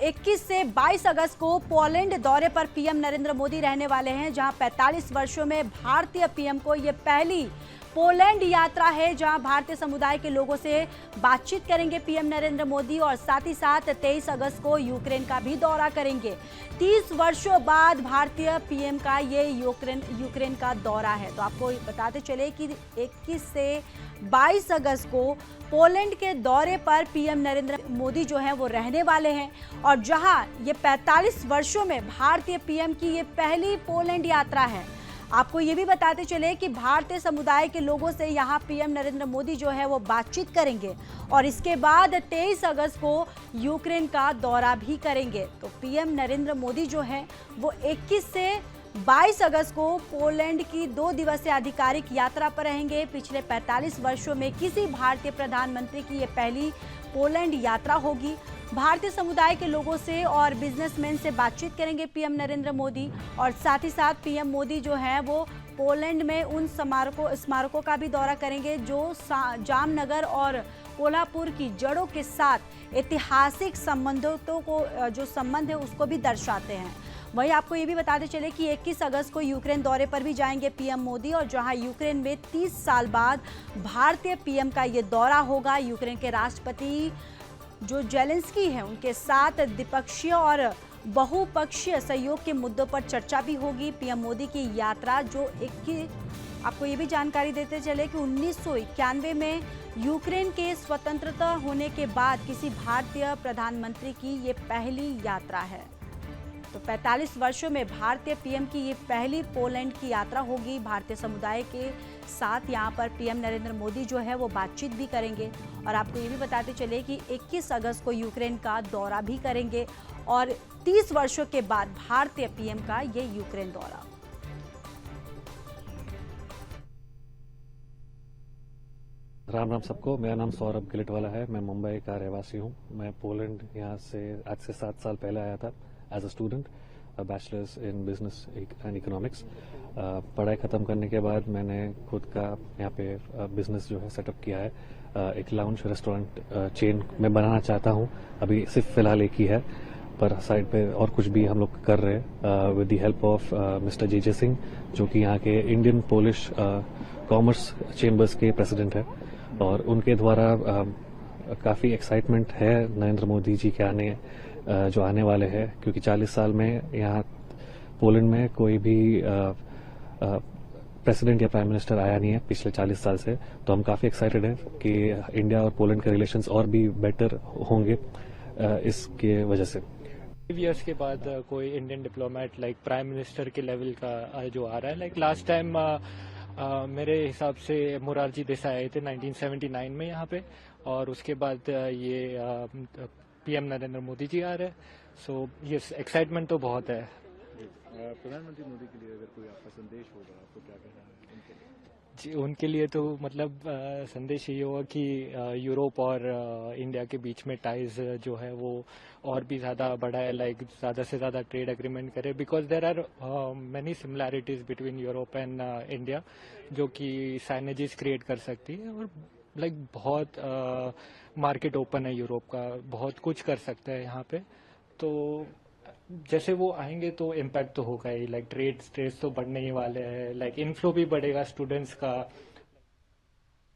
21 से 22 अगस्त को पोलैंड दौरे पर पीएम नरेंद्र मोदी रहने वाले हैं, जहां 45 वर्षों में भारतीय पीएम को ये पहली पोलैंड यात्रा है, जहां भारतीय समुदाय के लोगों से बातचीत करेंगे पीएम नरेंद्र मोदी। और साथ ही साथ 23 अगस्त को यूक्रेन का भी दौरा करेंगे। 30 वर्षों बाद भारतीय पीएम का ये यूक्रेन का दौरा है। तो आपको बताते चले कि 21 से 22 अगस्त को पोलैंड के दौरे पर पीएम नरेंद्र मोदी जो हैं वो रहने वाले हैं, और जहां ये 45 वर्षों में भारतीय पीएम की ये पहली पोलैंड यात्रा है। आपको ये भी बताते चले कि भारतीय समुदाय के लोगों से यहाँ पीएम नरेंद्र मोदी जो है वो बातचीत करेंगे, और इसके बाद 23 अगस्त को यूक्रेन का दौरा भी करेंगे। तो पीएम नरेंद्र मोदी जो है वो 21 से 22 अगस्त को पोलैंड की 2 दिवसीय आधिकारिक यात्रा पर रहेंगे। पिछले 45 वर्षों में किसी भारतीय प्रधानमंत्री की ये पहली पोलैंड यात्रा होगी। भारतीय समुदाय के लोगों से और बिजनेसमैन से बातचीत करेंगे पीएम नरेंद्र मोदी, और साथ ही साथ पीएम मोदी जो है वो पोलैंड में उन स्मारकों का भी दौरा करेंगे जो जामनगर और कोल्हापुर की जड़ों के साथ ऐतिहासिक संबंधों को जो संबंध है उसको भी दर्शाते हैं। वहीं आपको ये भी बताते चले कि 21 अगस्त को यूक्रेन दौरे पर भी जाएंगे पीएम मोदी, और जहां यूक्रेन में 30 साल बाद भारतीय पीएम का ये दौरा होगा। यूक्रेन के राष्ट्रपति जो जेलेंस्की हैं उनके साथ द्विपक्षीय और बहुपक्षीय सहयोग के मुद्दों पर चर्चा भी होगी। पीएम मोदी की यात्रा जो आपको ये भी जानकारी देते चले कि 1991 में यूक्रेन के स्वतंत्रता होने के बाद किसी भारतीय प्रधानमंत्री की ये पहली यात्रा है। तो 45 वर्षों में भारतीय पीएम की ये पहली पोलैंड की यात्रा होगी। भारतीय समुदाय के साथ यहाँ पर पीएम नरेंद्र मोदी जो है वो बातचीत भी करेंगे। और आपको ये भी बताते चले कि 21 अगस्त को यूक्रेन का दौरा भी करेंगे, और 30 वर्षों के बाद भारतीय पीएम का ये यूक्रेन दौरा। राम राम सबको। मेरा नाम सौरभ गिलटवाला है। मैं मुंबई का रहवासी हूँ। मैं पोलैंड यहाँ से आज से 7 साल पहले आया था as a student, bachelors in business and economics. पढ़ाई ख़त्म करने के बाद मैंने खुद का यहाँ पे बिजनेस जो है सेटअप किया है। एक लाउंज रेस्टोरेंट चेन में बनाना चाहता हूँ। अभी सिर्फ फिलहाल एक ही है, पर साइड पे और कुछ भी हम लोग कर रहे हैं with the help of mister J Singh, जो कि यहाँ के इंडियन पोलिश कॉमर्स चेम्बर्स के प्रेसिडेंट है। और उनके द्वारा काफ़ी एक्साइटमेंट है नरेंद्र मोदी जी के जो आने वाले हैं, क्योंकि 40 साल में यहाँ पोलैंड में कोई भी प्रेसिडेंट या प्राइम मिनिस्टर आया नहीं है पिछले 40 साल से। तो हम काफ़ी एक्साइटेड हैं कि इंडिया और पोलैंड के रिलेशंस और भी बेटर होंगे इसके वजह से। 5 इयर्स के बाद कोई Indian diplomat like prime minister के लेवल का जो आ रहा है। लाइक लास्ट टाइम मेरे हिसाब से मोरारजी देसाई आए थे 1979 में यहाँ पे, और उसके बाद ये पीएम नरेंद्र मोदी जी आ रहे हैं। सो ये एक्साइटमेंट तो बहुत है। प्रधानमंत्री मोदी के लिए अगर कोई आपका संदेश होगा, आपको क्या कहना है उनके लिए? जी, उनके लिए तो मतलब संदेश ये होगा कि यूरोप और इंडिया के बीच में टाइज जो है वो और भी ज़्यादा बढ़ाए, लाइक ज़्यादा से ज़्यादा ट्रेड एग्रीमेंट करे, because there are many similarities between Europe and India, जो कि साइनेजेस क्रिएट कर सकती है। और लाइक बहुत मार्केट ओपन है यूरोप का, बहुत कुछ कर सकता है यहाँ पे। तो जैसे वो आएंगे तो इम्पैक्ट तो होगा ही, लाइक ट्रेड तो बढ़ने ही वाले हैं, लाइक इनफ्लो भी बढ़ेगा स्टूडेंट्स का,